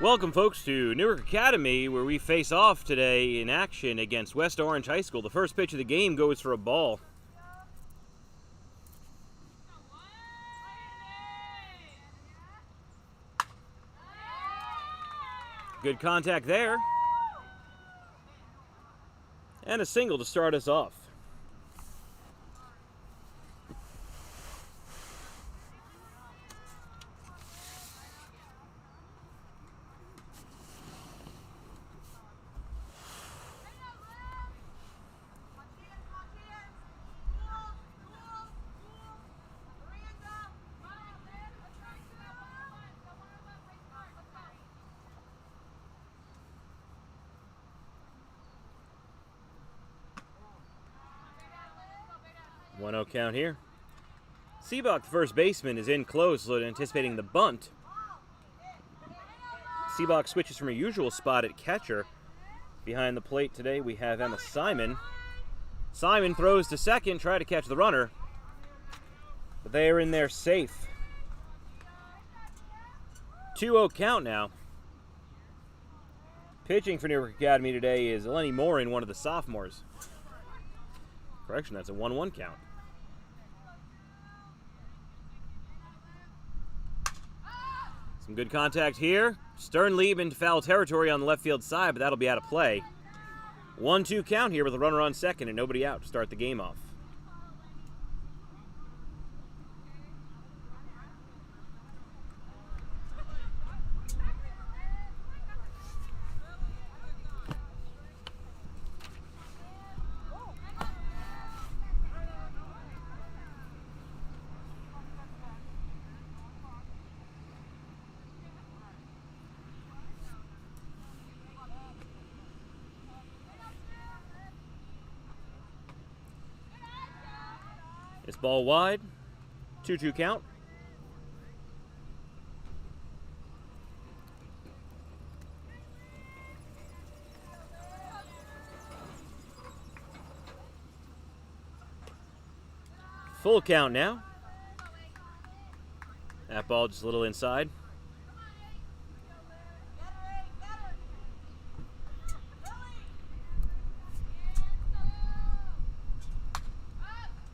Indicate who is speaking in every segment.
Speaker 1: Welcome, folks, to Newark Academy, where we face off today in action against West Orange High School. The first pitch of the game goes for a ball. Good contact there. And a single to start us off. One 0 count here. Seabach, the first baseman, is in close, anticipating the bunt. Seabach switches from her usual spot at catcher. Behind the plate today, we have Emma Simon. Simon throws to second, try to catch the runner, but they are in there safe. 2-0 count now. Pitching for Newark Academy today is Lenny Morin, one of the sophomores. Correction, that's a 1-1 count. Some good contact here. Sternlieb into foul territory on the left field side, but that'll be out of play. 1-2 count here with a runner on second and nobody out to start the game off. This ball wide, 2-2 count. Full count now. That ball just a little inside.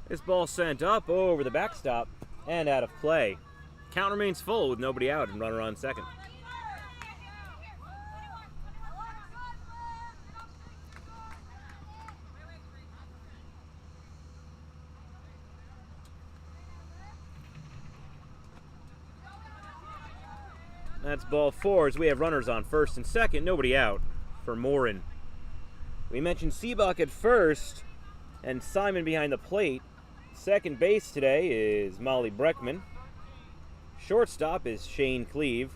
Speaker 1: This ball sent up over the backstop and out of play. Count remains full with nobody out and runner on second. That's ball four as we have runners on first and second, nobody out for Morin. We mentioned Seabach at first and Simon behind the plate. Second base today is Molly Breckman. Shortstop is Shane Cleve.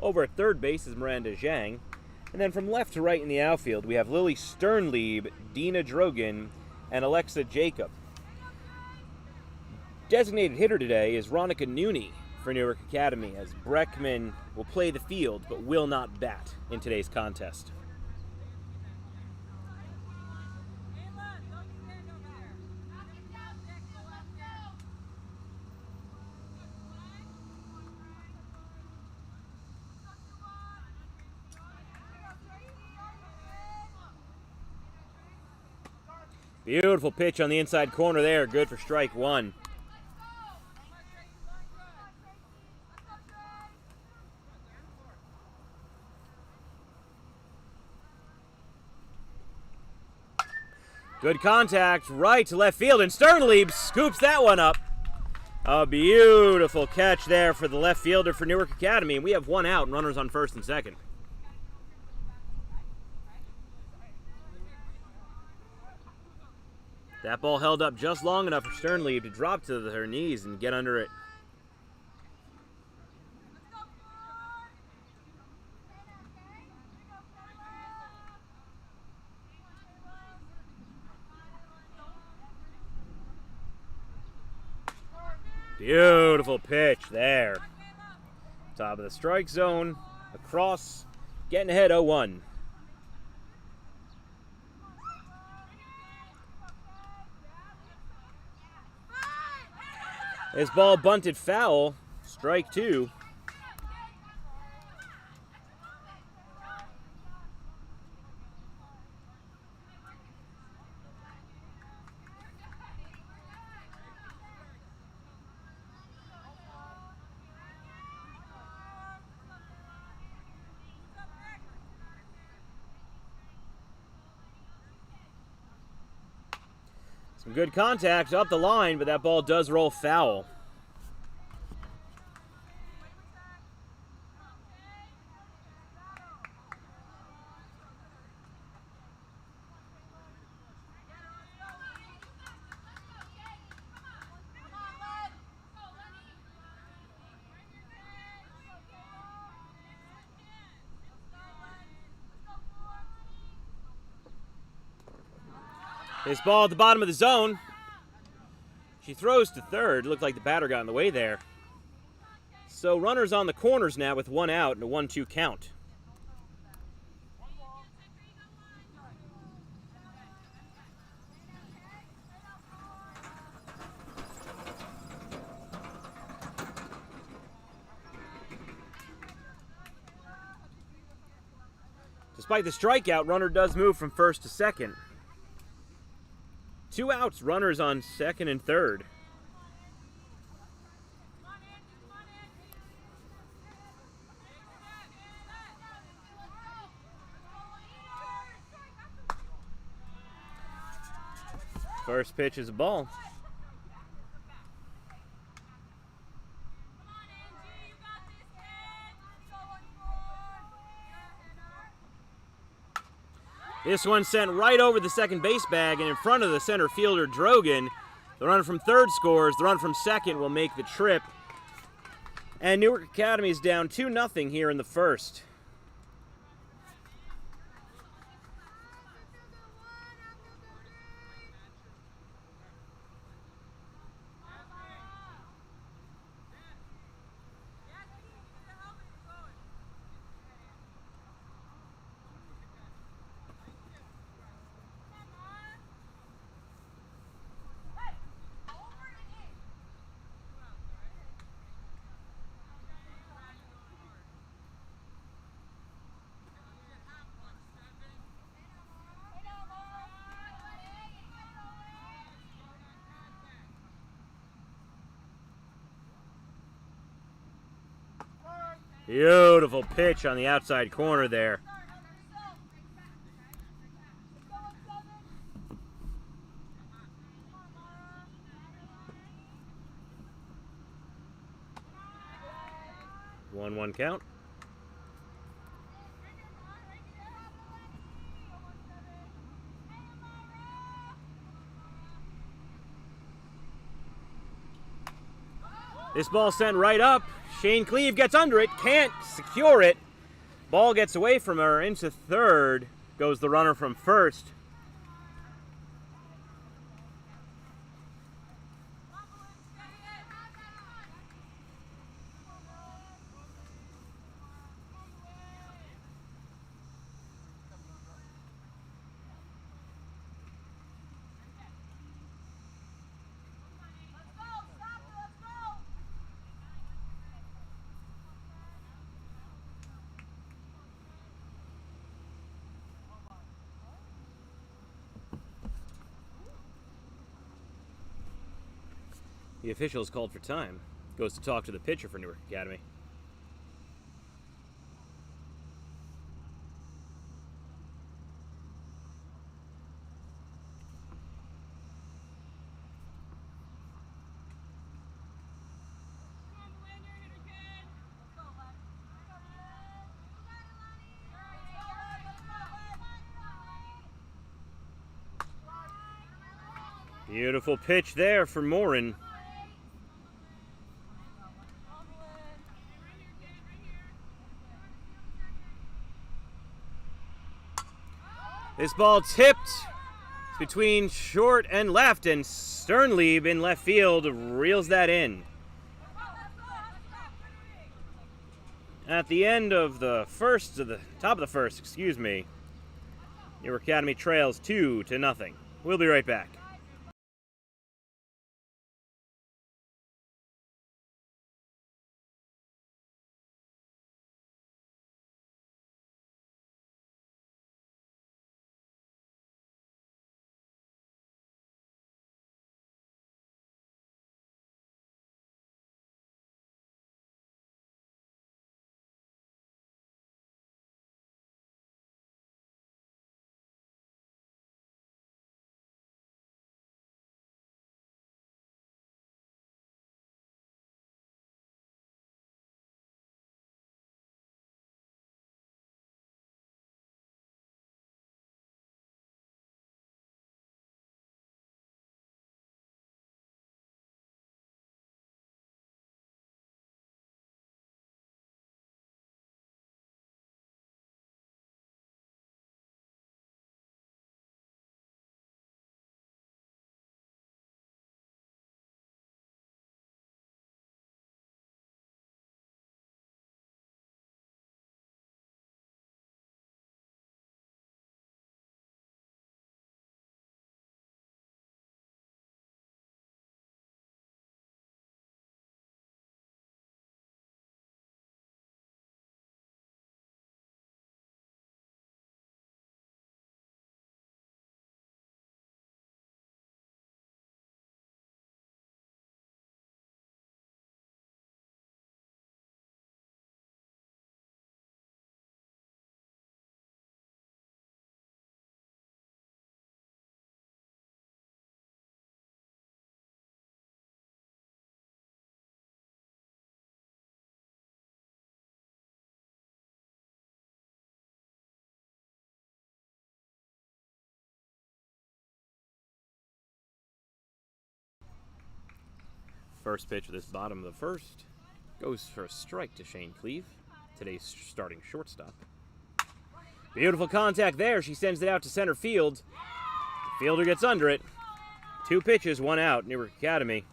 Speaker 1: Over at third base is Miranda Zhang. And then from left to right in the outfield, we have Lily Sternlieb, Dina Drogan, and Alexa Jacob. Designated hitter today is Ronica Nooney for Newark Academy, as Breckman will play the field but will not bat in today's contest. Beautiful pitch on the inside corner there. Good for strike one. Good contact right to left field, and Sternlieb scoops that one up. A beautiful catch there for the left fielder for Newark Academy. And we have one out and runners on first and second. That ball held up just long enough for Sternlieb to drop to her knees and get under it. Beautiful pitch there. Top of the strike zone, across, getting ahead 0-1. This ball bunted foul, strike two. Some good contact up the line, but that ball does roll foul. This ball at the bottom of the zone. She throws to third. Looked like the batter got in the way there. So runners on the corners now with one out and a 1-2 count. Despite the strikeout, runner does move from first to second. 2 outs, runners on second and third. First pitch is a ball. This one sent right over the second base bag and in front of the center fielder, Drogan. The runner from third scores. The runner from second will make the trip. And Newark Academy is down 2-0 here in the first. Beautiful pitch on the outside corner there. One count. This ball sent right up. Shane Cleve gets under it, can't secure it. Ball gets away from her, into third goes the runner from first. The official is called for time. Goes to talk to the pitcher for Newark Academy. Beautiful pitch there for Morin. This ball tipped between short and left, and Sternlieb in left field reels that in. At the end of the first, to the top of the first, excuse me, Newark Academy trails 2-0. We'll be right back. First pitch of this bottom of the first goes for a strike to Shane Cleve, today's starting shortstop. Beautiful contact there. She sends it out to center field. The fielder gets under it. 2 pitches, 1 out, Newark Academy.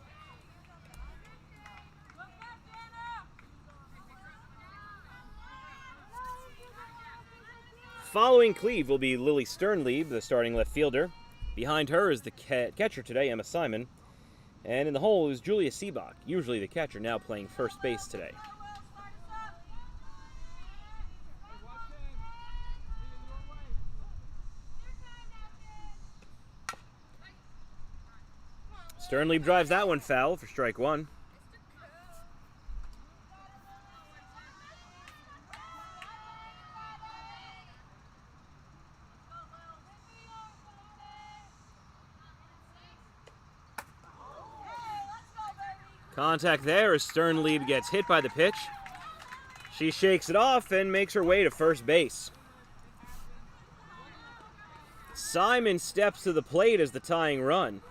Speaker 1: Following Cleve will be Lily Sternlieb, the starting left fielder. Behind her is the catcher today, Emma Simon. And in the hole is Julia Seebach, usually the catcher, now playing first base today. Sternlieb drives that one foul for strike 1. Contact there as Sternlieb gets hit by the pitch. She shakes it off and makes her way to first base. Simon steps to the plate as the tying run.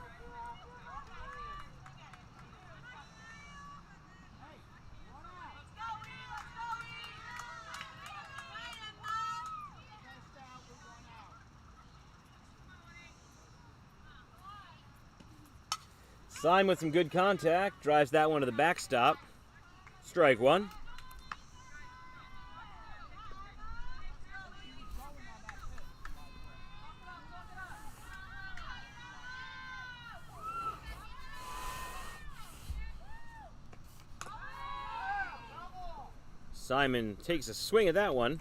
Speaker 1: Simon with some good contact, drives that one to the backstop. Strike 1. Simon takes a swing at that one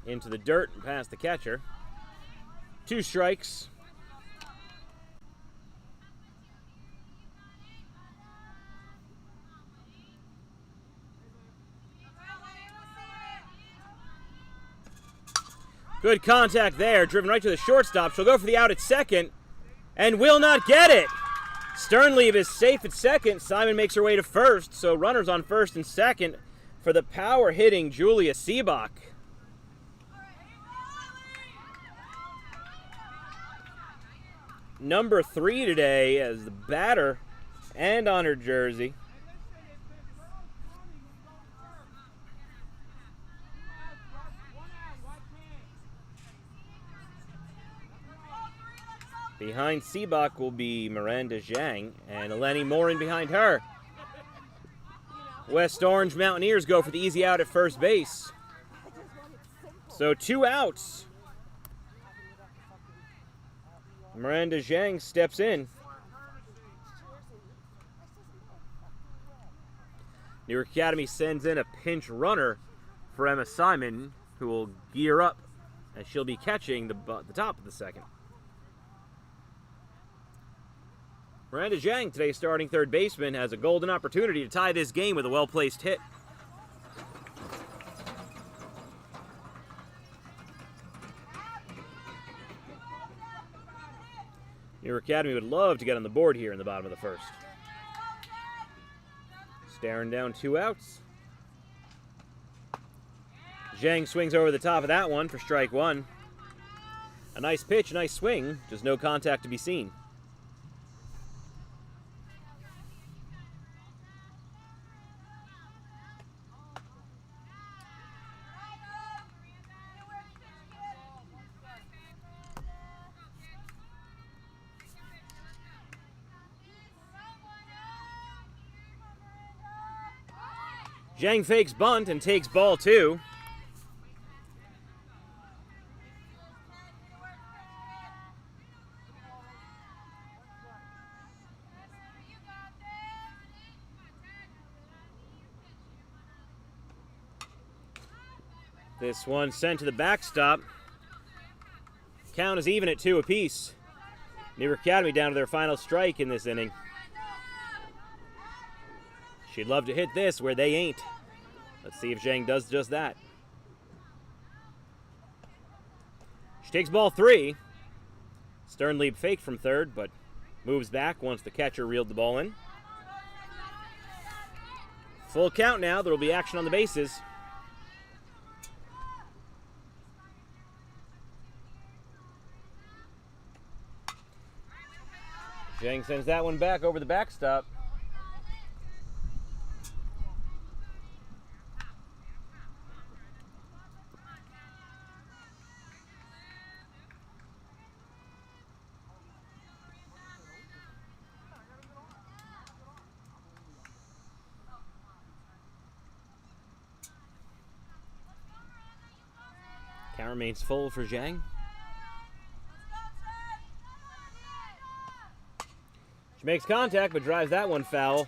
Speaker 1: into the dirt and past the catcher. 2 strikes. Good contact there, driven right to the shortstop. She'll go for the out at second and will not get it. Sternlieb is safe at second. Simon makes her way to first, so runners on first and second for the power-hitting Julia Seebach. Number 3 today as the batter and on her jersey. Behind Seebach will be Miranda Zhang and Eleni Morin behind her. West Orange Mountaineers go for the easy out at first base. So 2 outs. Miranda Zhang steps in. Newark Academy sends in a pinch runner for Emma Simon, who will gear up as she'll be catching the top of the second. Miranda Zhang, today's starting third baseman, has a golden opportunity to tie this game with a well-placed hit. Newark Academy would love to get on the board here in the bottom of the first. Staring down 2 outs. Zhang swings over the top of that one for strike 1. A nice pitch, nice swing, just no contact to be seen. Zhang fakes bunt and takes ball 2. This one sent to the backstop. Count is even at 2 apiece. Newark Academy down to their final strike in this inning. She'd love to hit this where they ain't. Let's see if Zhang does just that. She takes ball 3. Sternlieb faked from third, but moves back once the catcher reeled the ball in. Full count now. There will be action on the bases. Zhang sends that one back over the backstop. Count remains full for Zhang. She makes contact, but drives that one foul.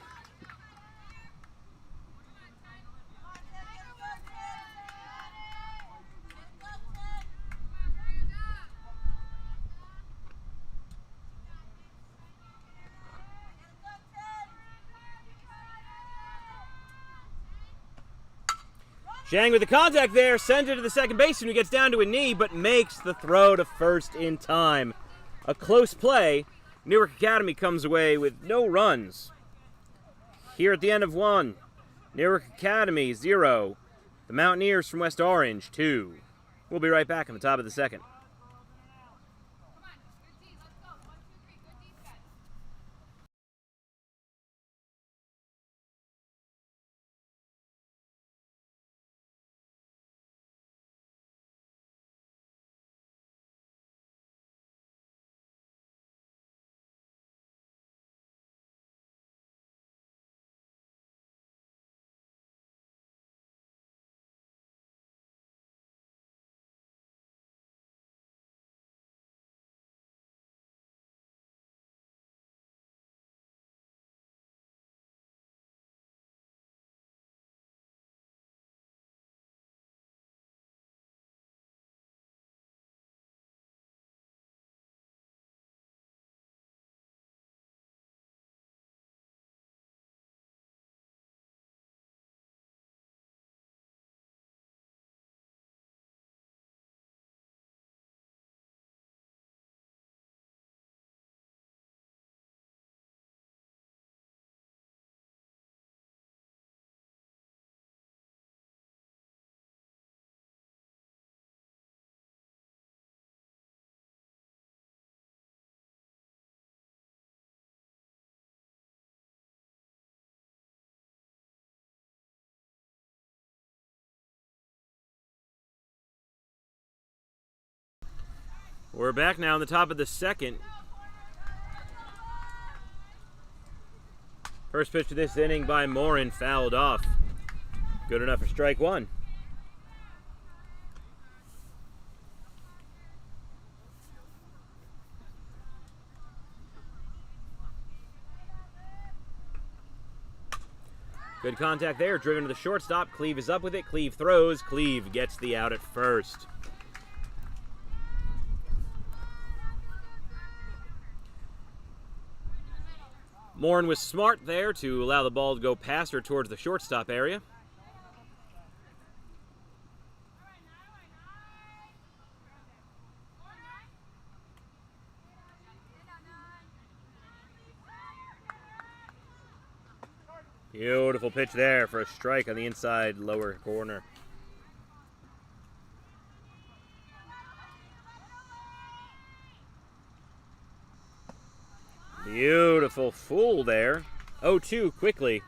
Speaker 1: Zhang with the contact there, sends it to the second baseman who gets down to a knee, but makes the throw to first in time. A close play. Newark Academy comes away with no runs. Here at the end of one, Newark Academy 0, the Mountaineers from West Orange 2. We'll be right back on the top of the second. We're back now on the top of the second. First pitch to this inning by Morin, fouled off. Good enough for strike one. Good contact there, driven to the shortstop. Cleve is up with it. Cleve throws. Cleve gets the out at first. Morin was smart there to allow the ball to go past her towards the shortstop area. Beautiful pitch there for a strike on the inside lower corner. Beautiful full there. 0-2 quickly.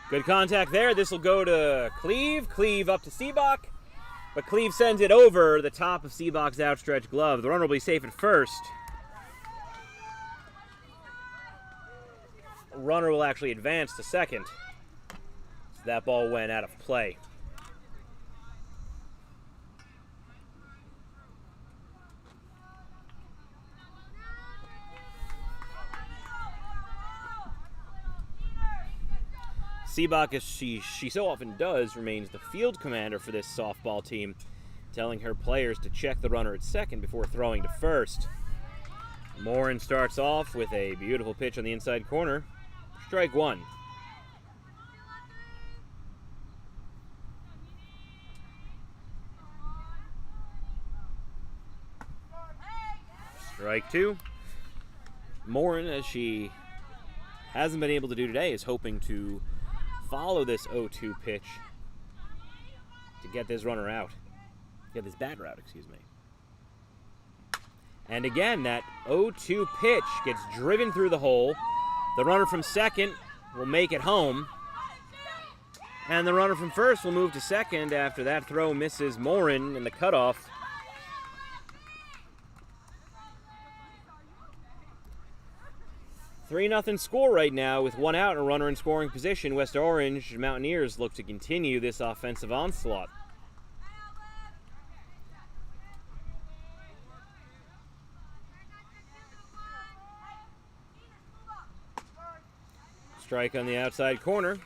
Speaker 1: Good contact there. This will go to Cleve. Cleve up to Seabach. But Cleve sends it over the top of Seabach's outstretched glove. The runner will be safe at first. Runner will actually advance to second. So that ball went out of play. Seabach, as she so often does, remains the field commander for this softball team, telling her players to check the runner at second before throwing to first. Morin starts off with a beautiful pitch on the inside corner. Strike one. Strike two. Morin, as she hasn't been able to do today, is hoping to follow this 0-2 pitch to get this runner out. Get this batter out, excuse me. And again, that 0-2 pitch gets driven through the hole. The runner from second will make it home. And the runner from first will move to second after that throw misses Morin in the cutoff. 3-0 score right now with one out and a runner in scoring position. West Orange Mountaineers look to continue this offensive onslaught. Strike on the outside corner.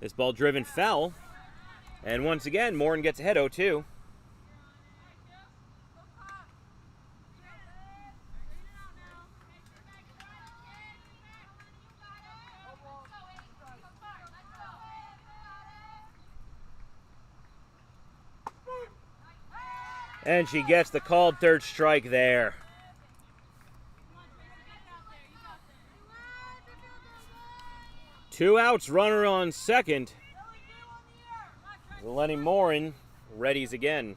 Speaker 1: This ball driven foul. And once again, Morin gets ahead 0-2. And she gets the called third strike there. Two outs, runner on second. Lenny Morin readies again.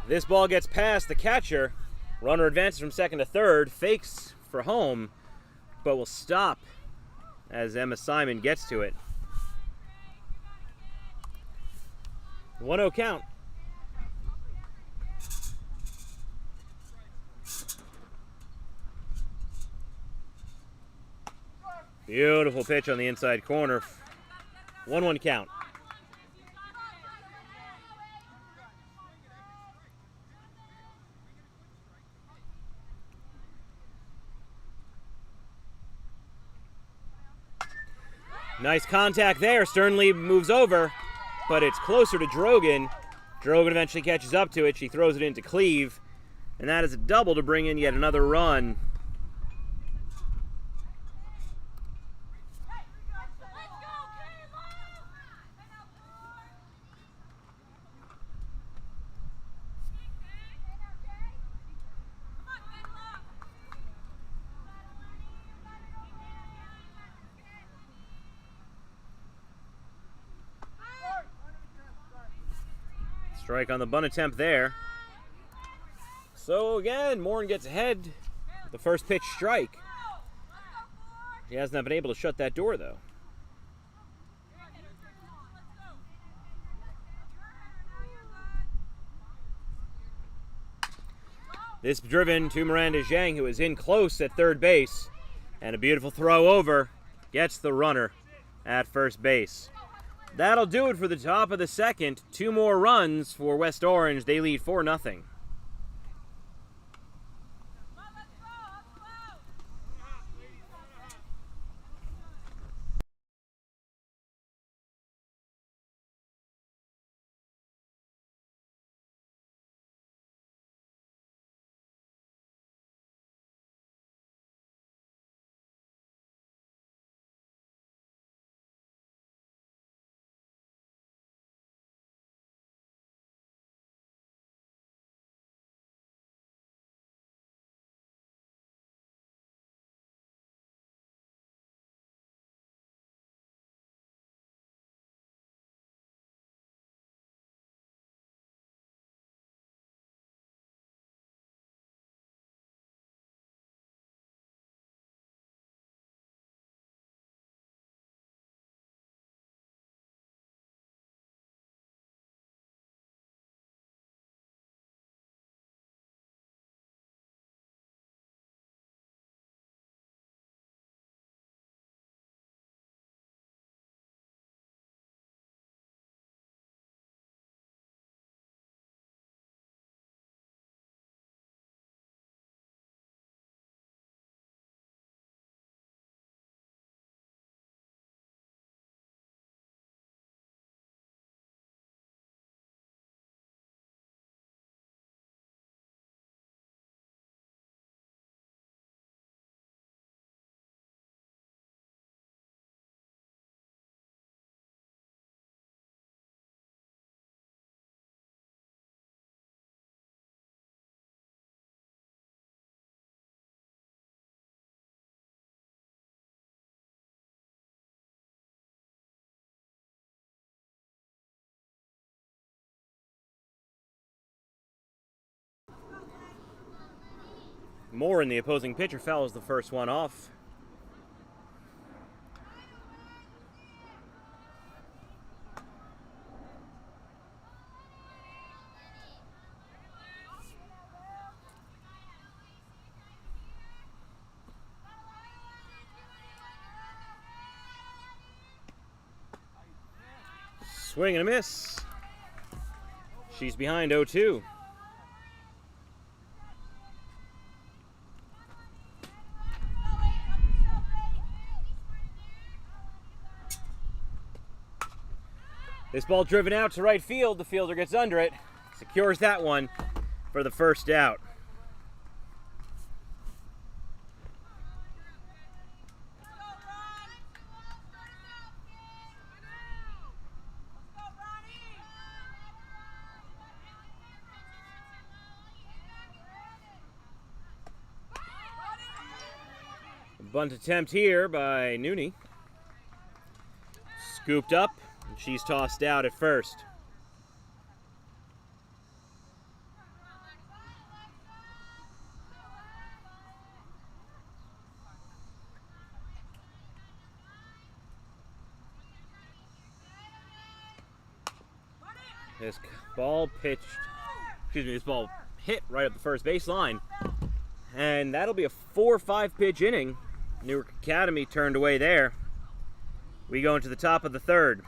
Speaker 1: This ball gets past the catcher. Runner advances from second to third, fakes for home, but will stop as Emma Simon gets to it. 1-0 count. Beautiful pitch on the inside corner. 1-1 count. Nice contact there. Sternlieb moves over, but it's closer to Drogan. Drogan eventually catches up to it. She throws it into Cleve, and that is a double to bring in yet another run. Strike on the bunt attempt there. So again, Morin gets ahead. The first pitch strike. She hasn't been able to shut that door though. This driven to Miranda Zhang, who is in close at third base. And a beautiful throw over gets the runner at first base. That'll do it for the top of the second. 2 more runs for West Orange. They lead 4-0. Morin, the opposing pitcher, fouls the first one off. Swing and a miss. She's behind 0-2. This ball driven out to right field. The fielder gets under it, secures that one for the first out. Bunt attempt here by Nooney. Scooped up, and she's tossed out at first. This ball hit right up the first base line. And that'll be a 4-5 pitch inning. Newark Academy turned away there. We go into the top of the third.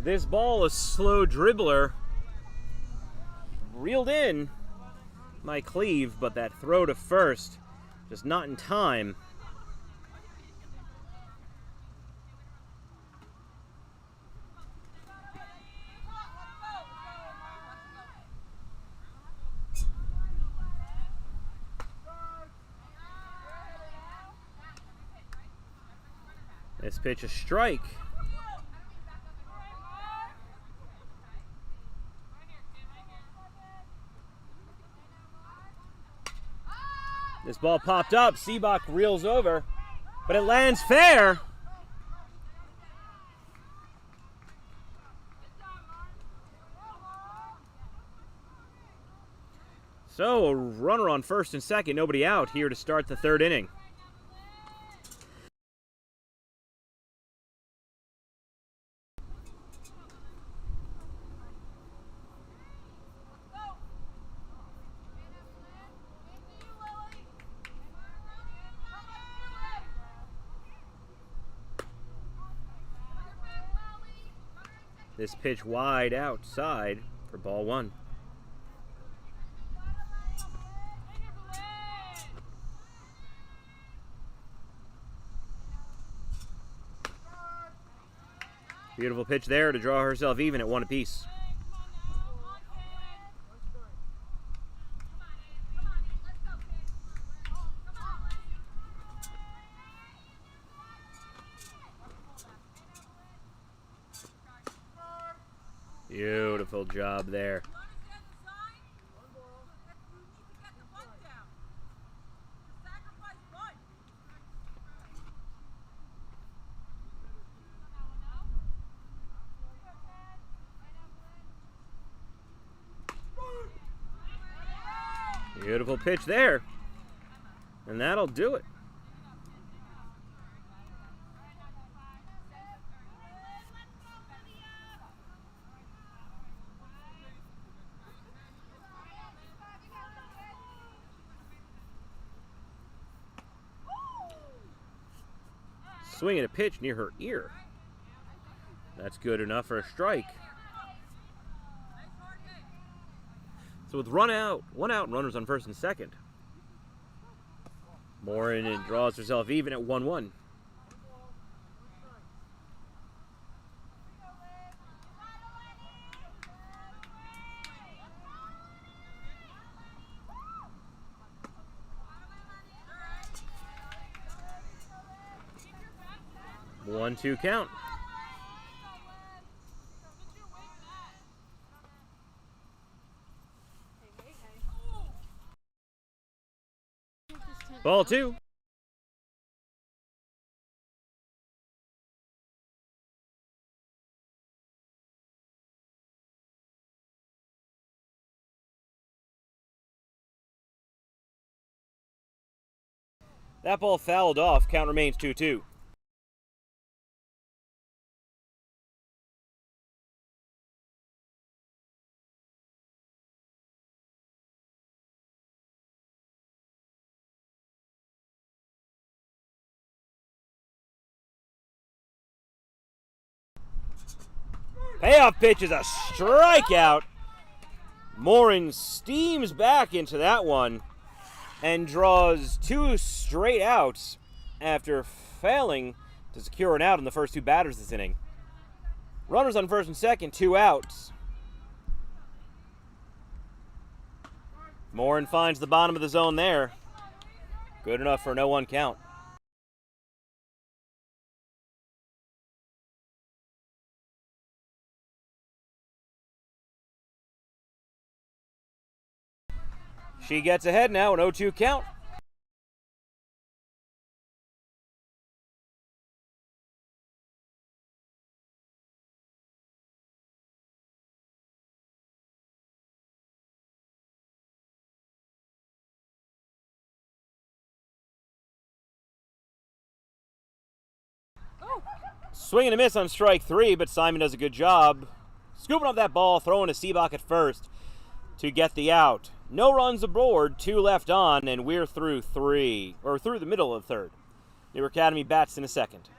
Speaker 1: This ball, a slow dribbler, reeled in my cleave, but that throw to first, just not in time. This pitch a strike. This ball popped up. Seebach reels over, but it lands fair. So a runner on first and second, nobody out here to start the third inning. This pitch wide outside for ball one. Beautiful pitch there to draw herself even at one apiece. Beautiful job there. Beautiful pitch there. And that'll do it. Swinging a pitch near her ear. That's good enough for a strike. So with one out, and runners on first and second, Morin draws herself even at 1-1. One-two count. Ball 2. That ball fouled off. Count remains 2-2. Payoff pitch is a strikeout. Morin steams back into that one and draws 2 straight outs after failing to secure an out in the first 2 batters this inning. Runners on first and second, 2 outs. Morin finds the bottom of the zone there. Good enough for a 0-1 count. She gets ahead now, an 0-2 count. Swing and a miss on strike 3, but Simon does a good job scooping up that ball, throwing to Seebach at first to get the out. No runs aboard, 2 left on, and we're through through the middle of the third. New Academy bats in a second.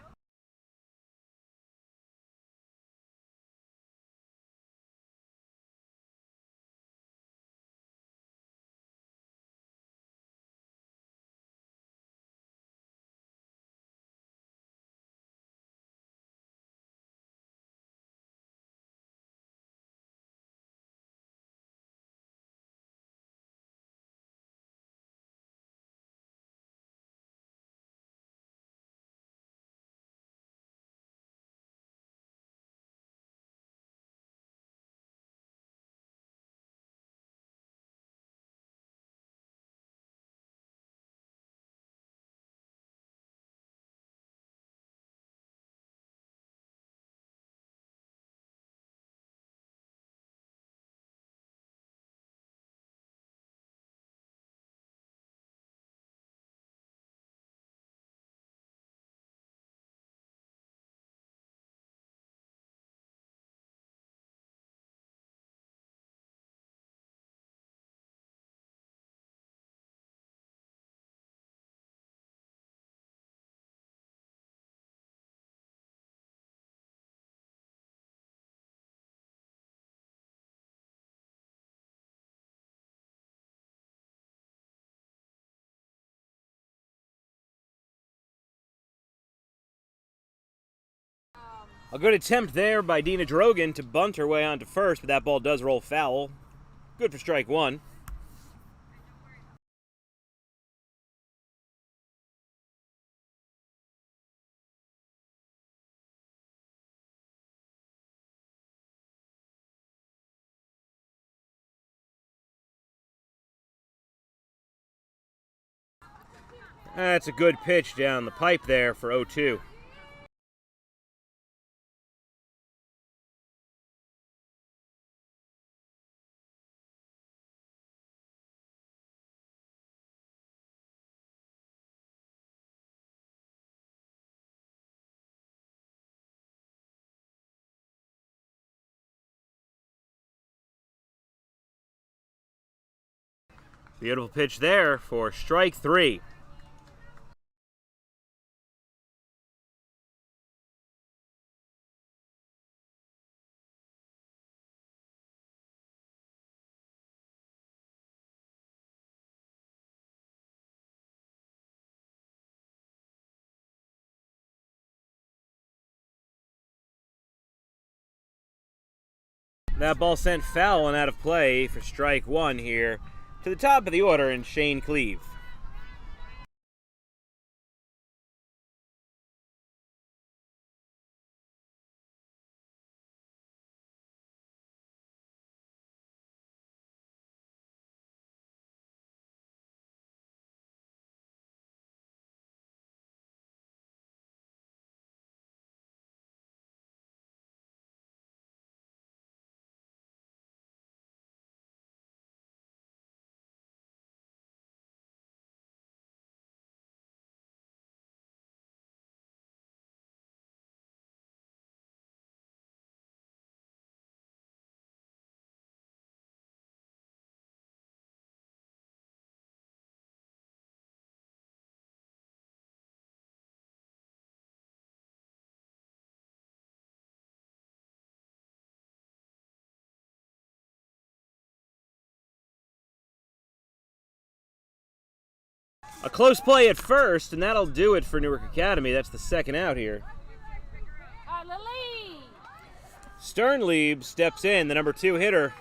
Speaker 1: A good attempt there by Dina Drogan to bunt her way onto first, but that ball does roll foul. Good for strike 1. That's a good pitch down the pipe there for 0-2. Beautiful pitch there for strike 3. That ball sent foul and out of play for strike 1 here to the top of the order in Shane Cleve. A close play at first, and that'll do it for Newark Academy. That's the second out here. Sternlieb steps in, the number 2 hitter.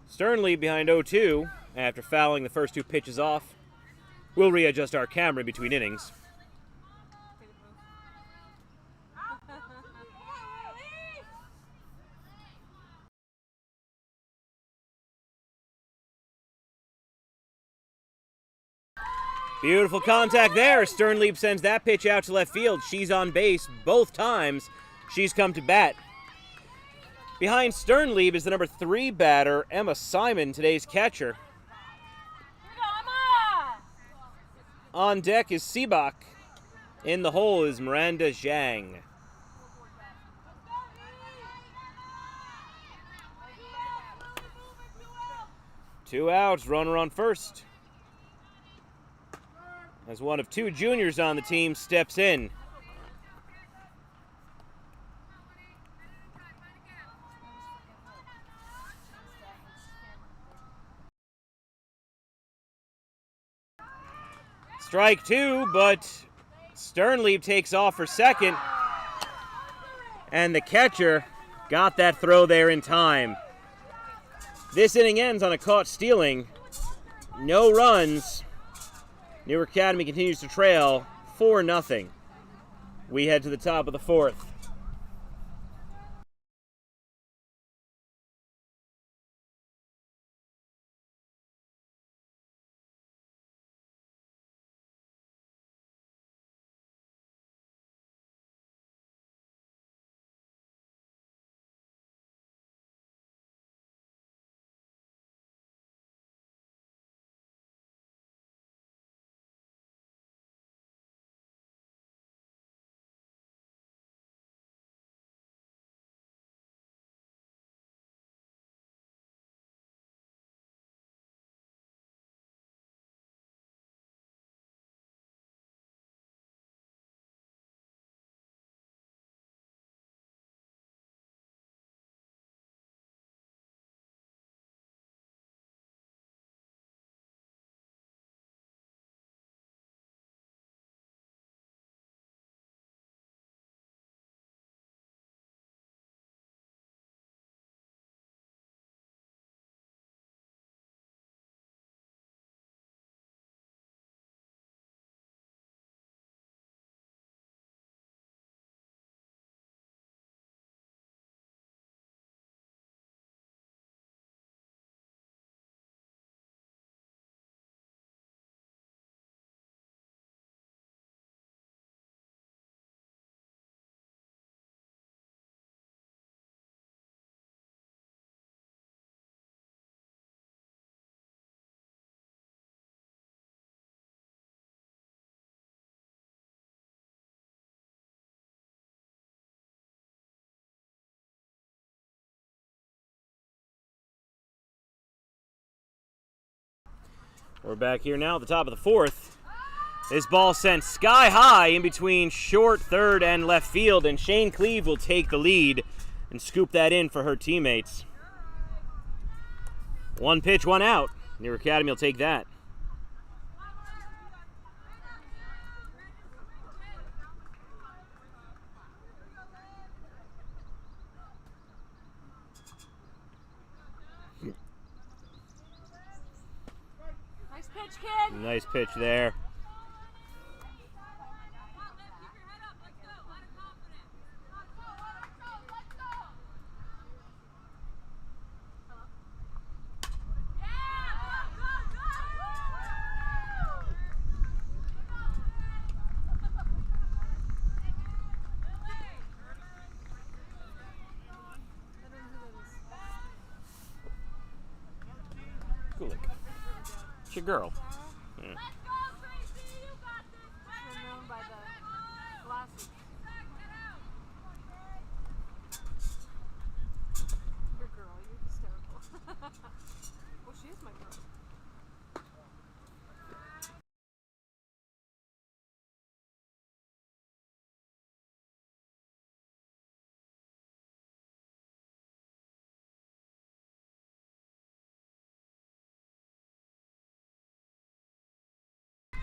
Speaker 1: Sternlieb behind 0-2 after fouling the first 2 pitches off. We'll readjust our camera between innings. Beautiful contact there. Sternlieb sends that pitch out to left field. She's on base both times. She's come to bat. Behind Sternlieb is the number 3 batter, Emma Simon, today's catcher. On deck is Seebach. In the hole is Miranda Zhang. Two outs, runner on first. As one of 2 juniors on the team steps in. Strike 2, but Sternlieb takes off for second. And the catcher got that throw there in time. This inning ends on a caught stealing. No runs. Newark Academy continues to trail 4-0. We head to the top of the 4th. We're back here now at the top of the fourth. This ball sent sky high in between short, third, and left field, and Shane Cleve will take the lead and scoop that in for her teammates. One pitch, one out. Newark Academy will take that.
Speaker 2: Nice pitch, kid.
Speaker 1: Nice pitch there. Kulik. It's your girl. Yeah.
Speaker 2: Known by the glasses. Your girl, you're hysterical. Well, she is my girl.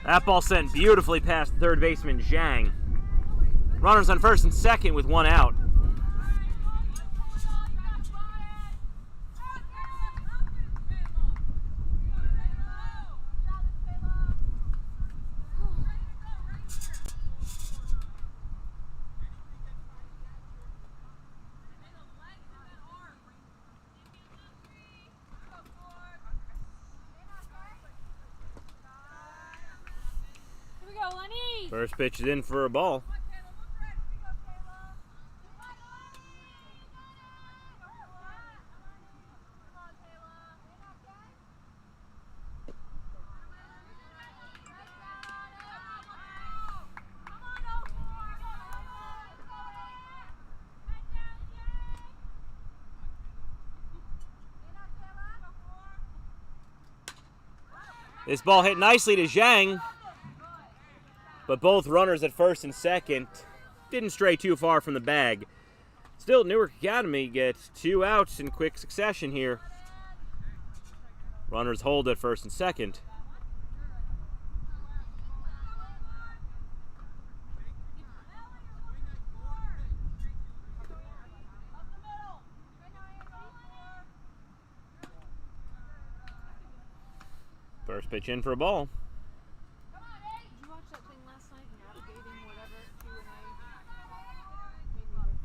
Speaker 1: That ball sent beautifully past third baseman Zhang. Runners on first and second with one out. First pitch is in for a ball. This ball hit nicely to Zhang, but both runners at first and second didn't stray too far from the bag. Still, Newark Academy gets 2 outs in quick succession here. Runners hold at first and second. First pitch in for a ball.
Speaker 2: Did you watch that thing last night, navigating whatever Q&A? Me neither.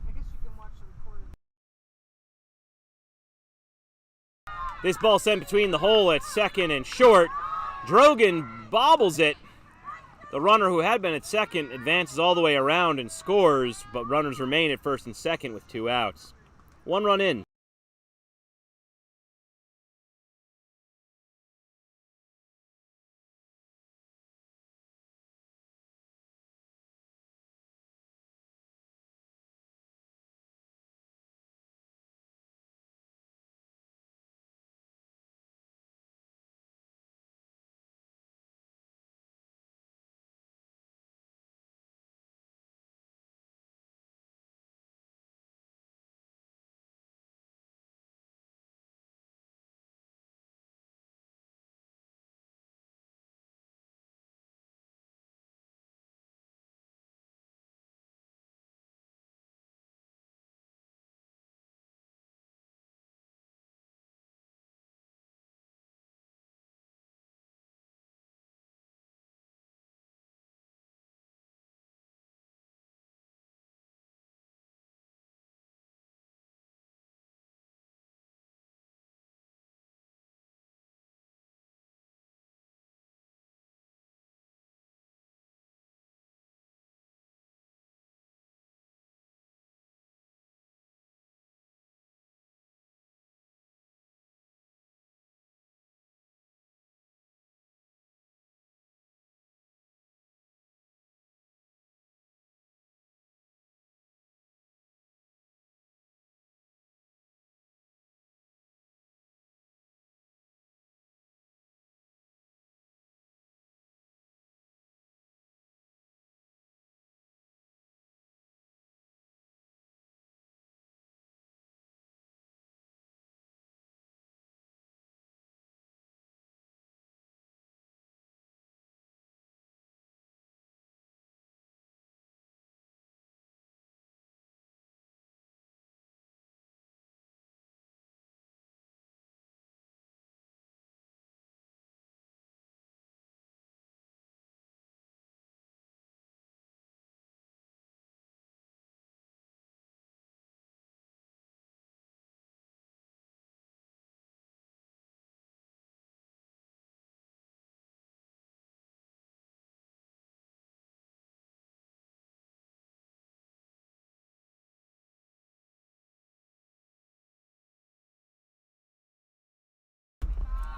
Speaker 2: I guess you can watch the recording.
Speaker 1: This ball sent between the hole at second and short. Drogan bobbles it. The runner who had been at second advances all the way around and scores, but runners remain at first and second with 2 outs. 1 run in.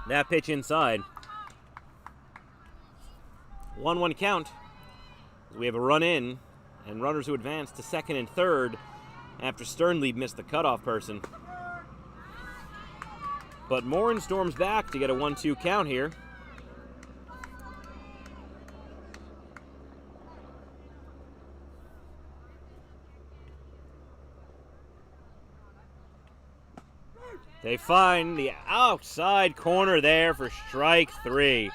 Speaker 1: That pitch inside. 1-1 count. We have a run in, and runners who advance to second and third after Sternlieb missed the cutoff person. But Morin storms back to get a 1-2 count here. They find the outside corner there for strike 3.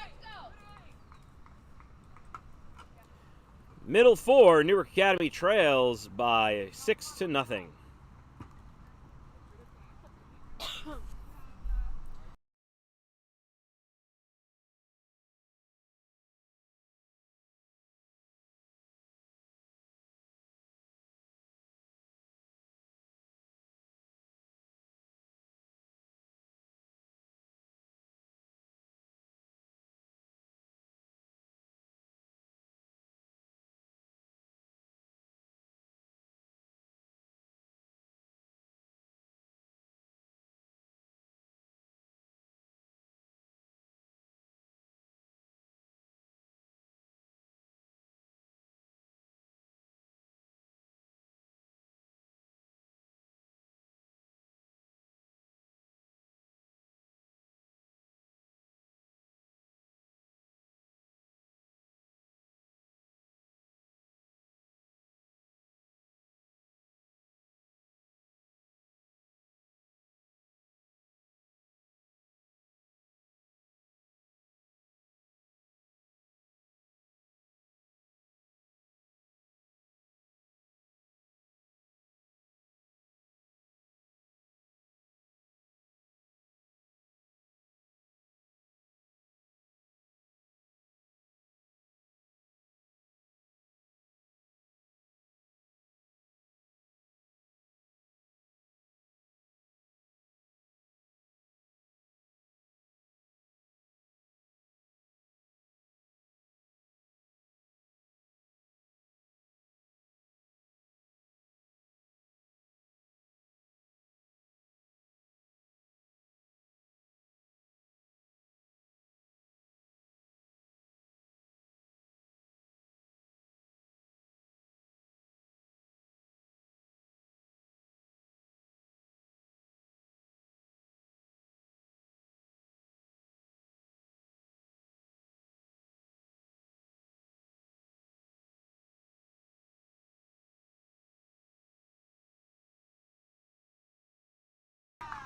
Speaker 1: Middle 4, Newark Academy trails by 6-0.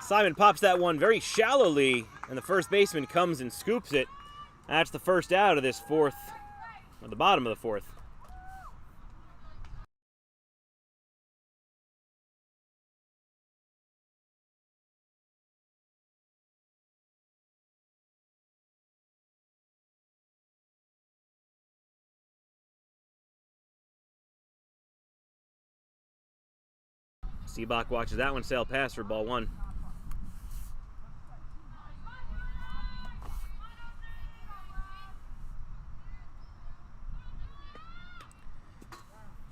Speaker 1: Simon pops that one very shallowly, and the first baseman comes and scoops it. That's the first out of this fourth, or the bottom of the fourth. Seabach watches that one sail past for ball 1.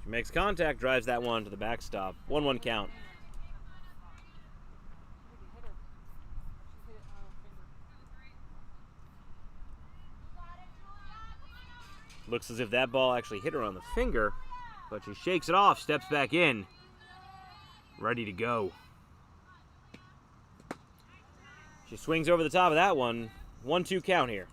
Speaker 1: She makes contact, drives that one to the backstop. 1-1 count. Looks as if that ball actually hit her on the finger, but she shakes it off, steps back in, ready to go. She swings over the top of that one. 1-2 count here.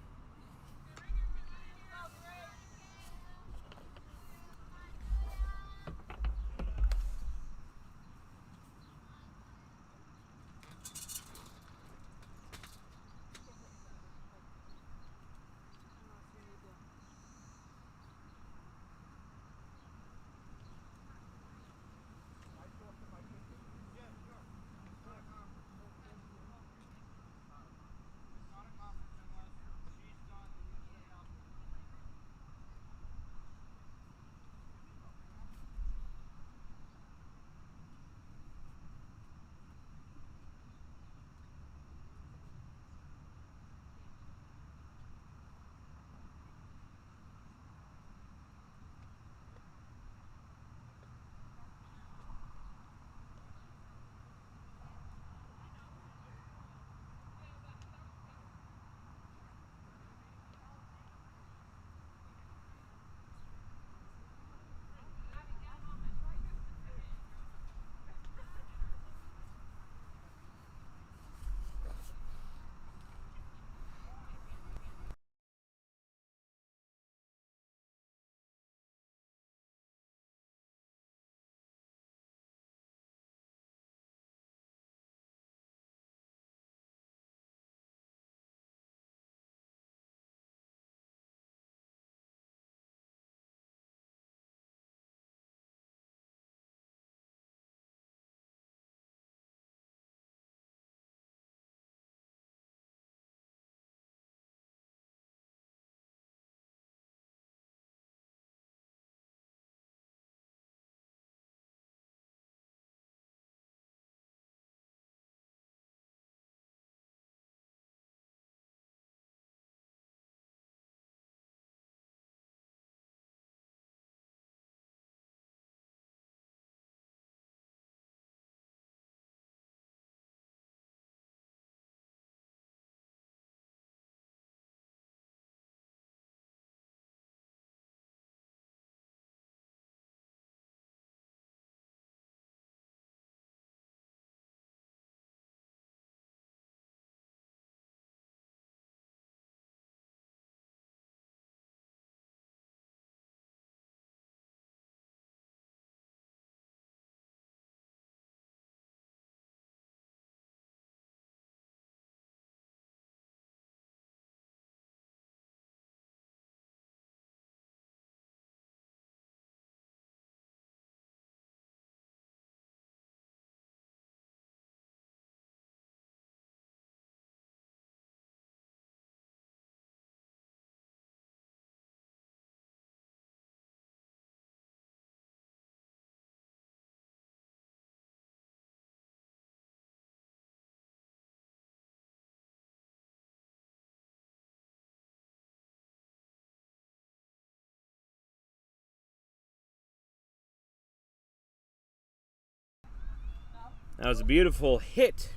Speaker 1: That was a beautiful hit,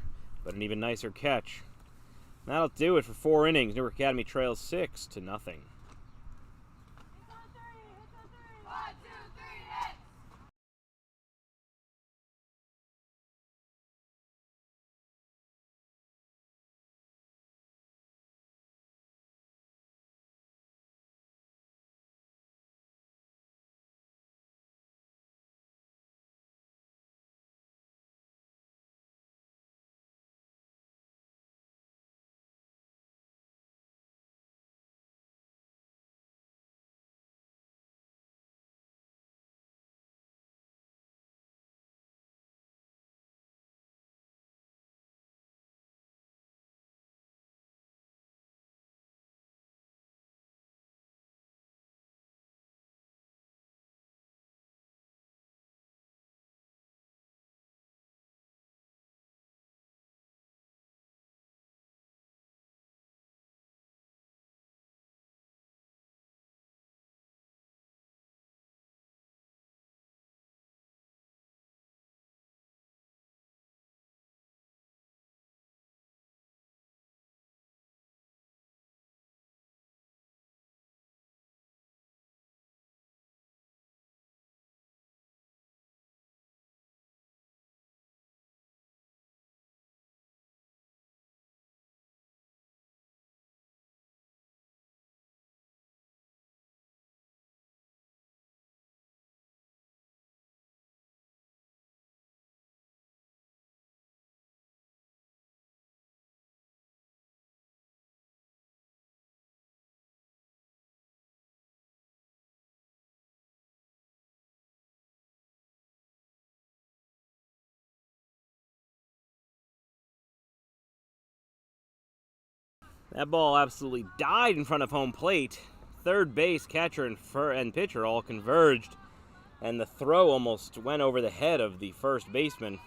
Speaker 1: but an even nicer catch. That'll do it for 4 innings. Newark Academy trails 6-0. That ball absolutely died in front of home plate. Third base, catcher, and pitcher all converged, and the throw almost went over the head of the first baseman.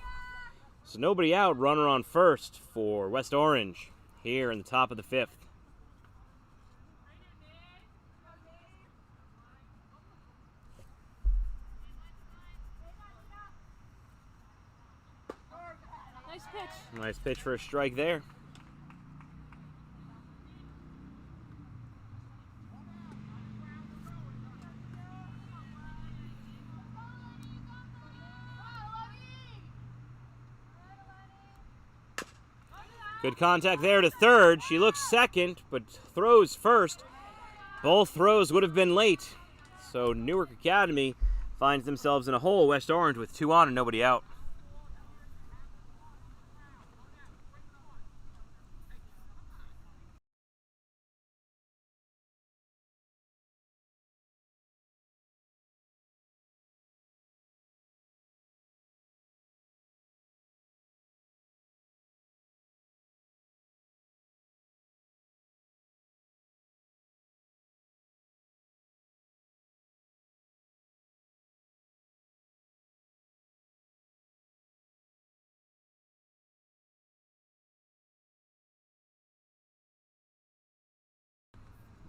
Speaker 1: So nobody out, runner on first for West Orange here in the top of the 5th.
Speaker 2: Nice pitch.
Speaker 1: Nice pitch for a strike there. Good contact there to third. She looks second, but throws first. Both throws would have been late. So Newark Academy finds themselves in a hole. West Orange with 2 on and nobody out.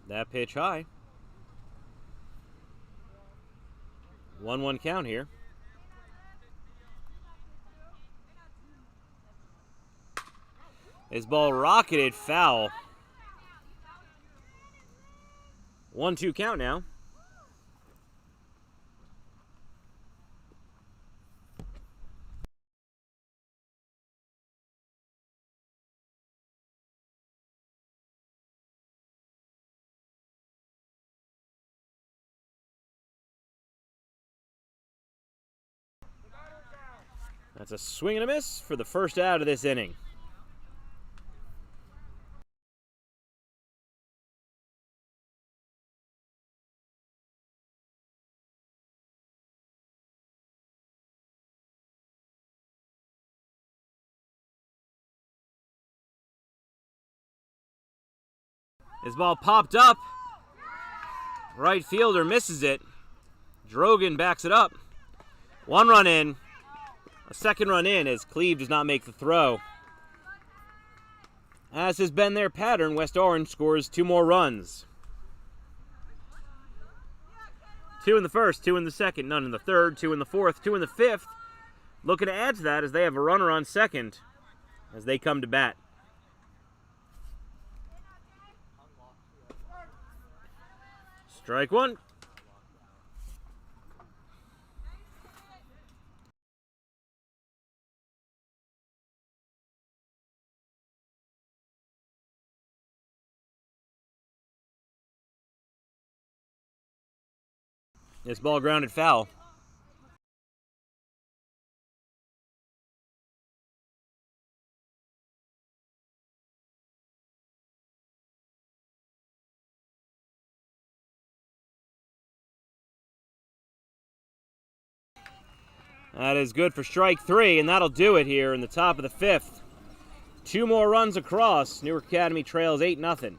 Speaker 1: That pitch high. 1-1 count here. This ball rocketed foul. 1-2 count now. That's a swing and a miss for the first out of this inning. This ball popped up. Right fielder misses it. Drogan backs it up. 1 run in. A 2nd run in as Cleve does not make the throw. As has been their pattern, West Orange scores 2 more runs. 2 in the first, 2 in the second, none in the third, 2 in the fourth, 2 in the fifth. looking to add to that as they have a runner on second as they come to bat. Strike one. This ball grounded foul. That is good for strike three, and that'll do it here in the top of the fifth. 2 more runs across. Newark Academy trails 8-0.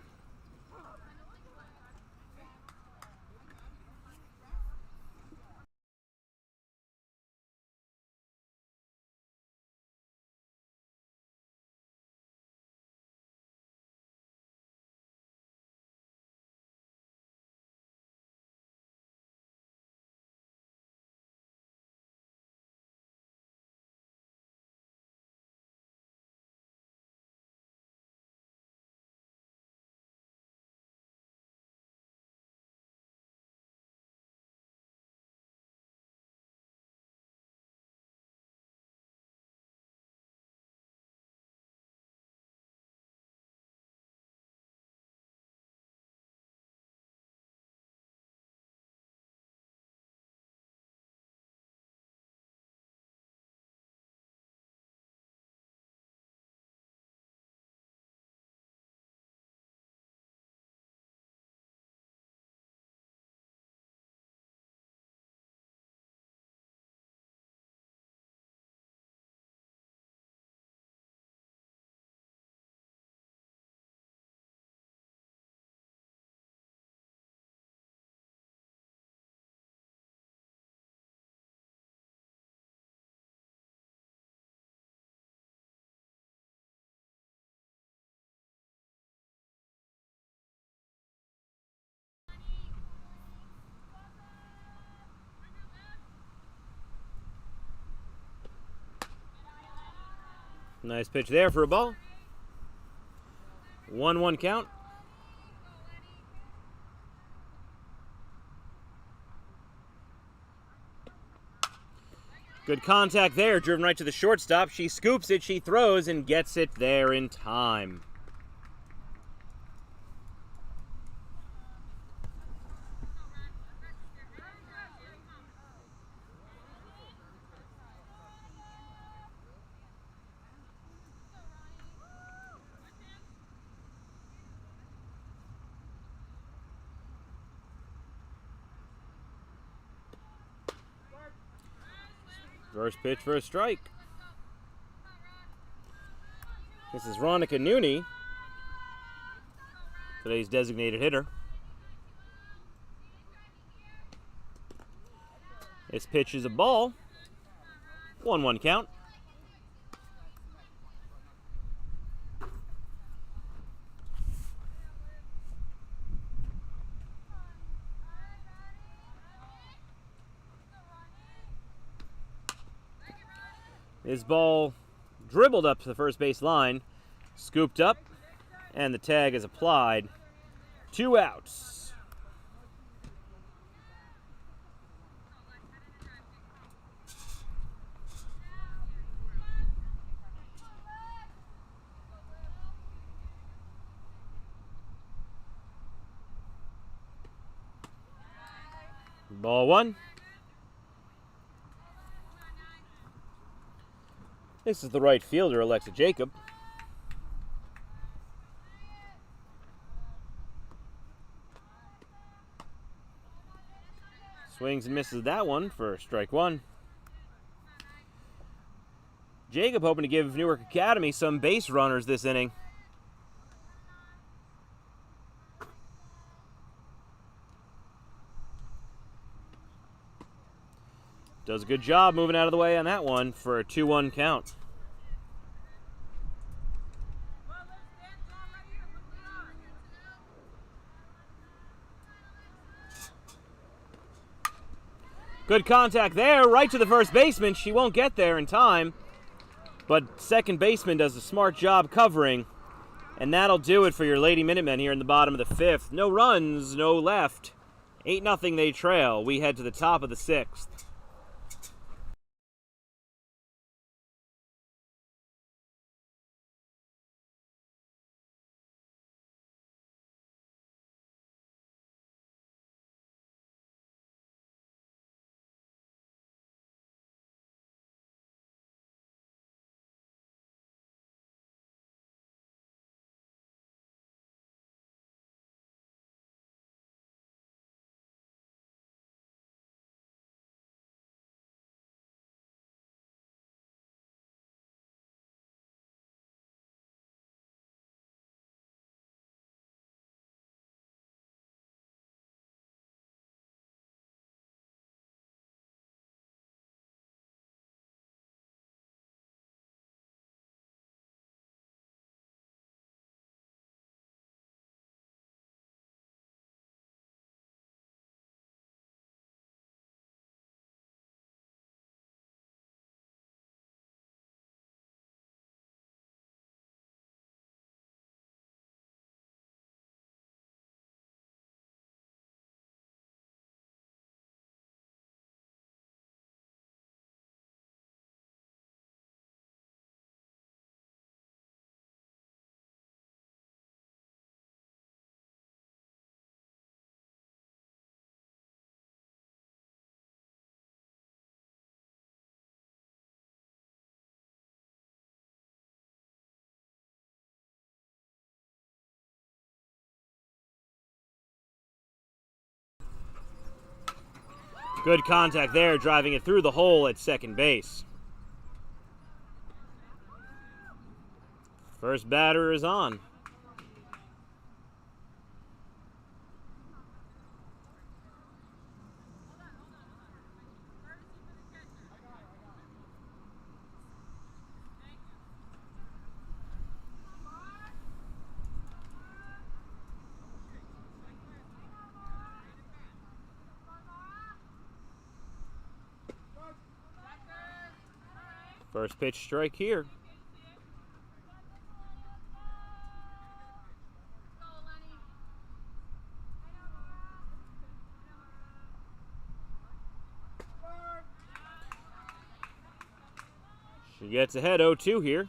Speaker 1: Nice pitch there for a ball. 1-1 count. Good contact there, driven right to the shortstop. She scoops it, she throws, and gets it there in time. First pitch for a strike. This is Ronica Nooney, today's designated hitter. This pitch is a ball. 1-1 count. This ball dribbled up to the first base line, scooped up, and the tag is applied. 2 outs. Ball 1. This is the right fielder, Alexa Jacob. Swings and misses that one for strike 1. Jacob hoping to give Newark Academy some base runners this inning. Does a good job moving out of the way on that one for a 2-1 count. Good contact there, right to the first baseman. She won't get there in time, but second baseman does a smart job covering, and that'll do it for your Lady Minutemen here in the bottom of the fifth. No runs, no left. 8-0 they trail. We head to the top of the sixth. Good contact there, driving it through the hole at second base. First batter is on. First pitch strike here. She gets ahead 0-2 here.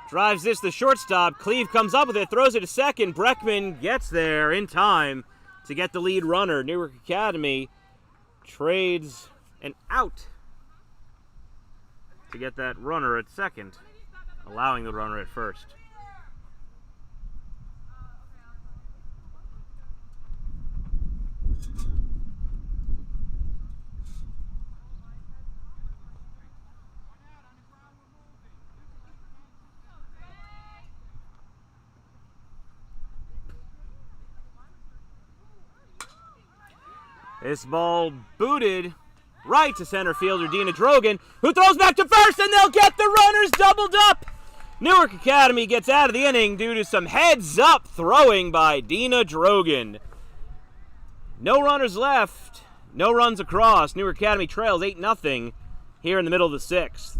Speaker 1: Drives this to shortstop. Cleve comes up with it, throws it to second. Breckman gets there in time to get the lead runner. Newark Academy trades an out to get that runner at second, allowing the runner at first. This ball booted right to center fielder Dina Drogan, who throws back to first, and they'll get the runners doubled up. Newark Academy gets out of the inning due to some heads-up throwing by Dina Drogan. No runners left, no runs across. Newark Academy trails 8-0 here in the middle of the sixth.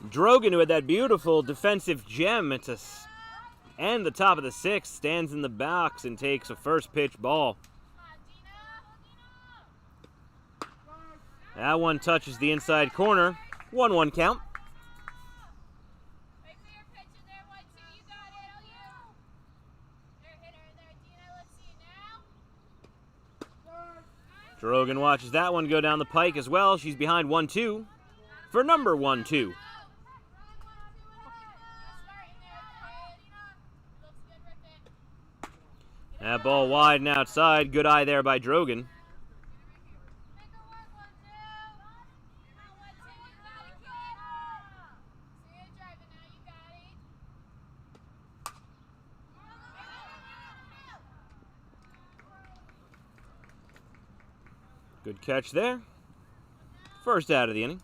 Speaker 1: Drogan, who had that beautiful defensive gem and the top of the sixth, stands in the box and takes a first pitch ball. That one touches the inside corner. 1-1 count. Drogan watches that one go down the pike as well. She's behind 1-2 for number 1-2. That ball wide and outside. Good eye there by Drogan. Good catch there. First out of the inning.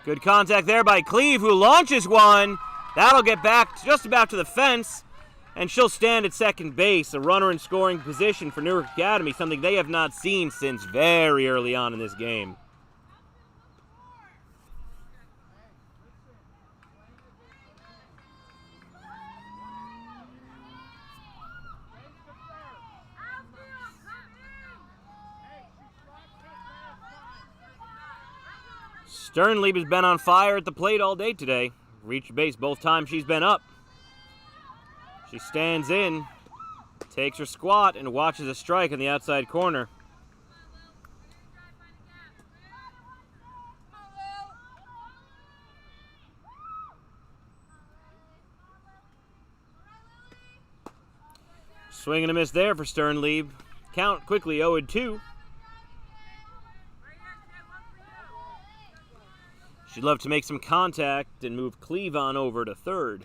Speaker 1: Good contact there by Cleve, who launches one. That'll get back just about to the fence. And she'll stand at second base, a runner in scoring position for Newark Academy, something they have not seen since very early on in this game. Sternlieb has been on fire at the plate all day today. Reached base both times she's been up. She stands in, takes her squat, and watches a strike in the outside corner. Swing and a miss there for Sternlieb. Count quickly 0-2. She'd love to make some contact and move Cleve on over to third.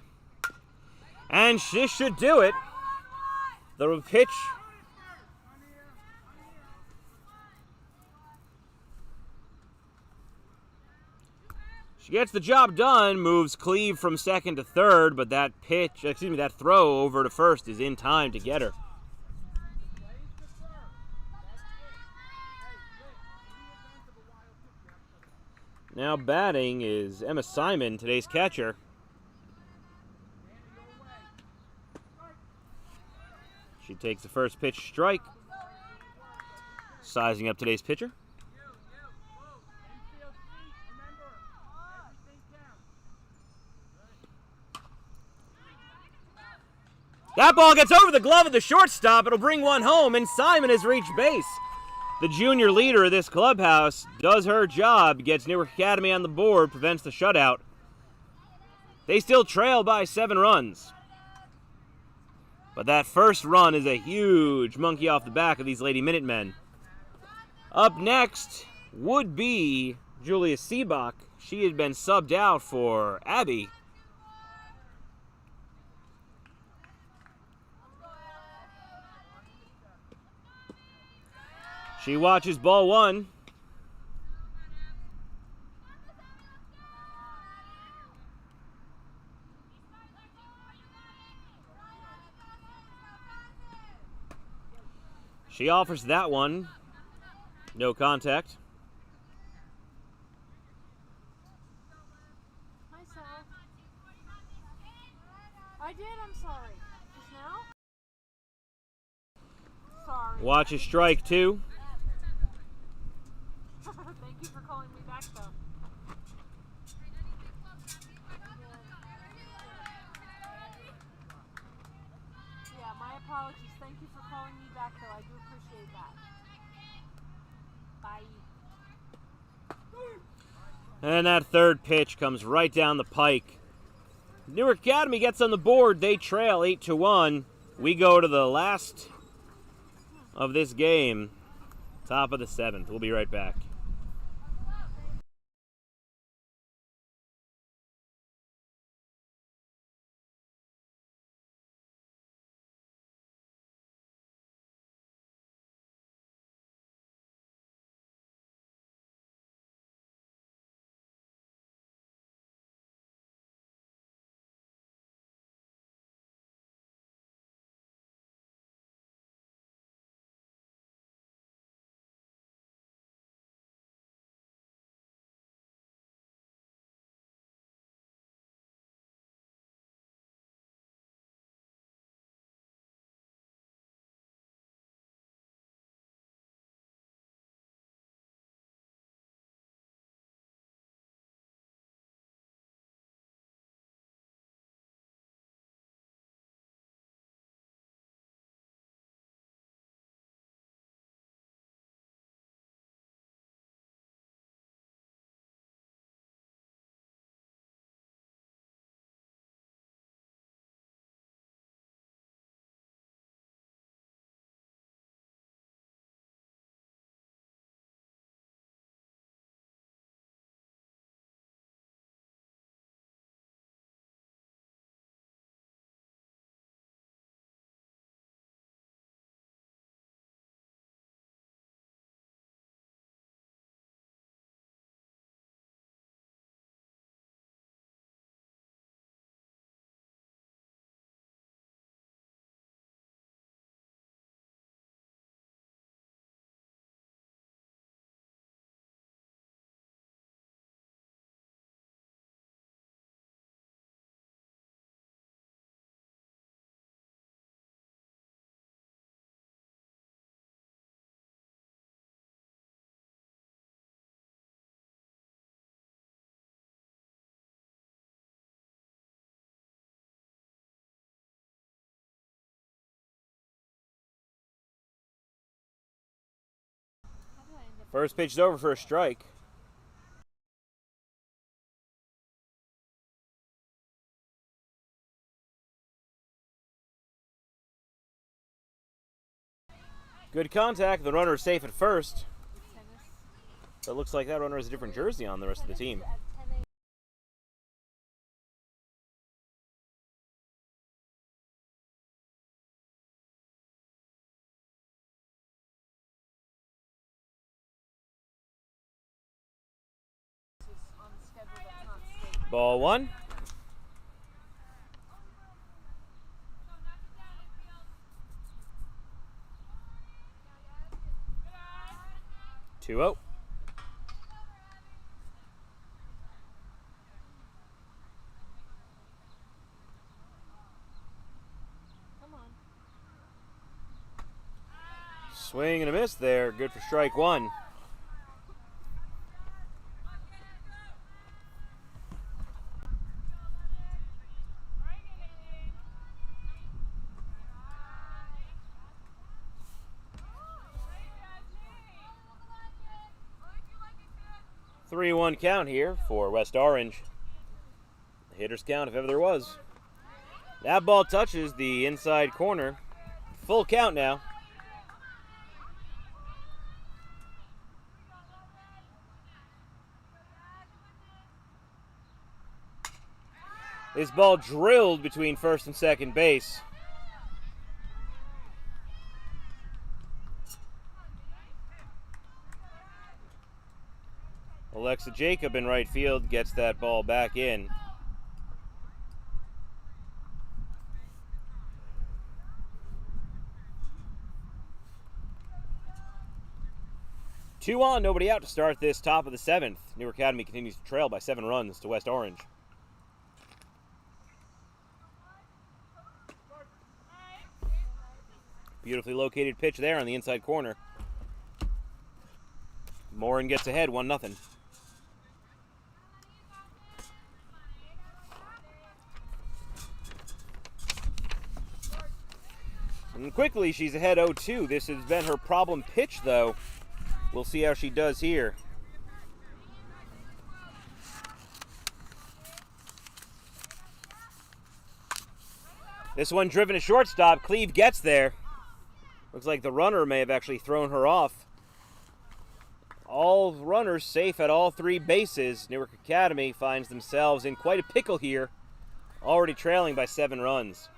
Speaker 1: And this should do it. The pitch. She gets the job done, moves Cleve from second to third, but that throw over to first is in time to get her. Now batting is Emma Simon, today's catcher. She takes the first pitch strike. Sizing up today's pitcher. That ball gets over the glove of the shortstop. It'll bring one home, and Simon has reached base. The junior leader of this clubhouse does her job, gets Newark Academy on the board, prevents the shutout. They still trail by 7 runs. But that first run is a huge monkey off the back of these Lady Minutemen. Up next would be Julia Seebach. She had been subbed out for Abby. She watches ball one. She offers that one. No contact.
Speaker 2: Hi, Sal. I did, I'm sorry. Just now? Sorry.
Speaker 1: Watch a strike two.
Speaker 2: Thank you for calling me back, though. Yeah, my apologies. Thank you for calling me back, though. I do appreciate that. Bye.
Speaker 1: And that third pitch comes right down the pike. Newark Academy gets on the board. They trail 8-1. We go to the last of this game. Top of the 7th. We'll be right back. First pitch is over for a strike. Good contact. The runner is safe at first. But it looks like that runner has a different jersey on the rest of the team. Ball 1. Two out. Swing and a miss there. Good for strike 1. Three 1 count here for West Orange. The hitter's count, if ever there was. That ball touches the inside corner. Full count now. This ball drilled between first and second base. Alexa Jacob in right field gets that ball back in. Two on, nobody out to start this top of the 7th. Newark Academy continues to trail by 7 runs to West Orange. Beautifully located pitch there on the inside corner. Morin gets ahead, 1-0. And quickly, she's ahead 0-2. This has been her problem pitch, though. We'll see how she does here. This one driven to shortstop. Cleve gets there. Looks like the runner may have actually thrown her off. All runners safe at all 3 bases. Newark Academy finds themselves in quite a pickle here, already trailing by 7 runs.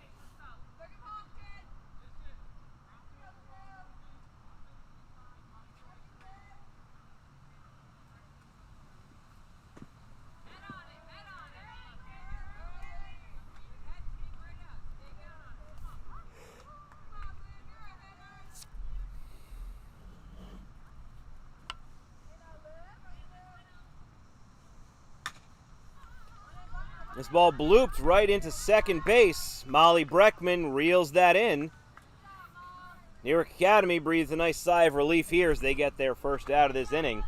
Speaker 1: This ball blooped right into second base. Molly Breckman reels that in. Newark Academy breathes a nice sigh of relief here as they get their first out of this inning.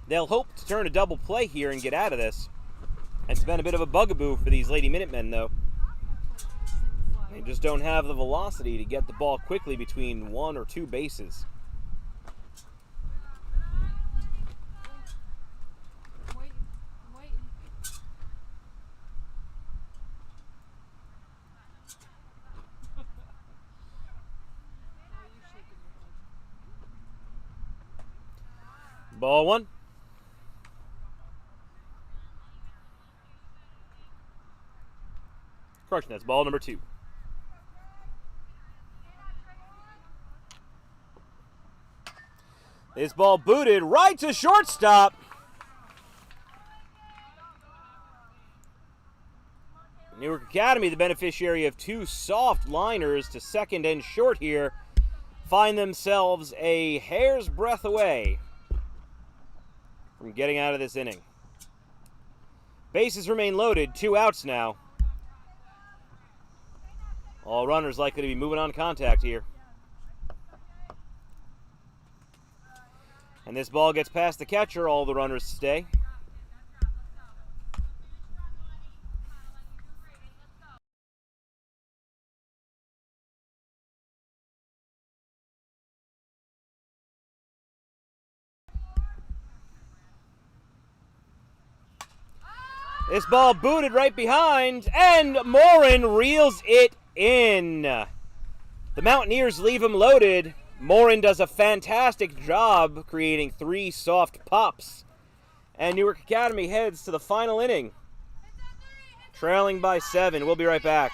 Speaker 1: They'll hope to turn a double play here and get out of this. It's been a bit of a bugaboo for these Lady Minutemen, though. They just don't have the velocity to get the ball quickly between 1 or 2 bases. Ball 1. Correction, that's ball number 2. This ball booted right to shortstop. Newark Academy, the beneficiary of 2 soft liners to second and short here, find themselves a hair's breadth away from getting out of this inning. Bases remain loaded, 2 outs now. All runners likely to be moving on contact here. And this ball gets past the catcher, all the runners stay. This ball booted right behind, and Morin reels it in. The Mountaineers leave him loaded. Morin does a fantastic job creating 3 soft pops. And Newark Academy heads to the final inning, trailing by 7. We'll be right back.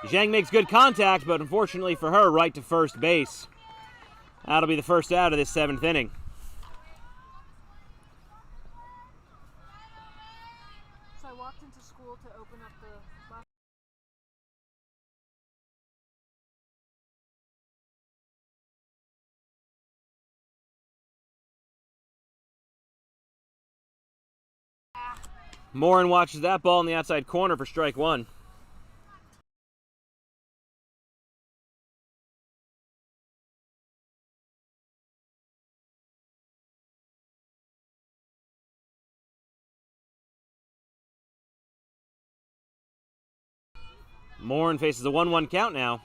Speaker 1: Zhang makes good contact, but unfortunately for her, right to first base. That'll be the first out of this 7th inning.
Speaker 2: So I walked into school to open up the last.
Speaker 1: Morin watches that ball in the outside corner for strike 1. Morin faces a 1-1 count now.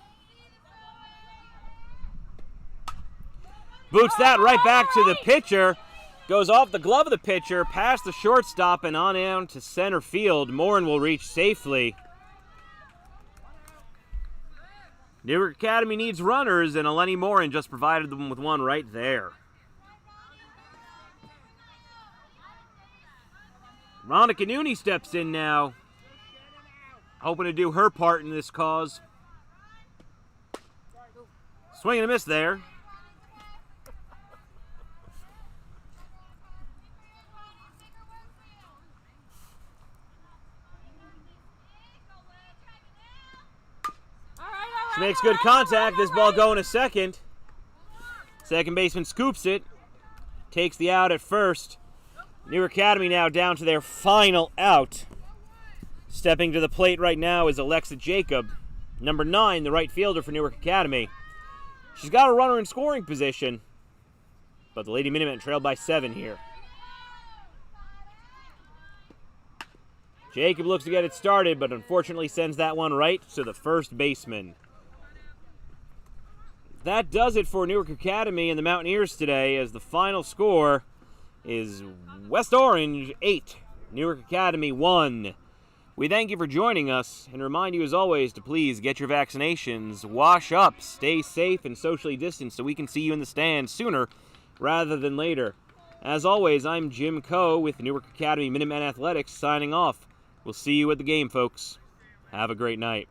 Speaker 1: Boots that right back to the pitcher. Goes off the glove of the pitcher, past the shortstop, and on down to center field. Morin will reach safely. Newark Academy needs runners, and Eleni Morin just provided them with one right there. Rhonda Canuni steps in now, hoping to do her part in this cause. Swing and a miss there. She makes good contact. This ball going to second. Second baseman scoops it. Takes the out at first. Newark Academy now down to their final out. Stepping to the plate right now is Alexa Jacob, number 9, the right fielder for Newark Academy. She's got a runner in scoring position, but the Lady Minutemen trailed by 7 here. Jacob looks to get it started, but unfortunately sends that one right to the first baseman. That does it for Newark Academy and the Mountaineers today, as the final score is West Orange 8, Newark Academy 1. We thank you for joining us and remind you as always to please get your vaccinations, wash up, stay safe and socially distanced so we can see you in the stands sooner rather than later. As always, I'm Jim Coe with Newark Academy Minutemen Athletics signing off. We'll see you at the game, folks. Have a great night.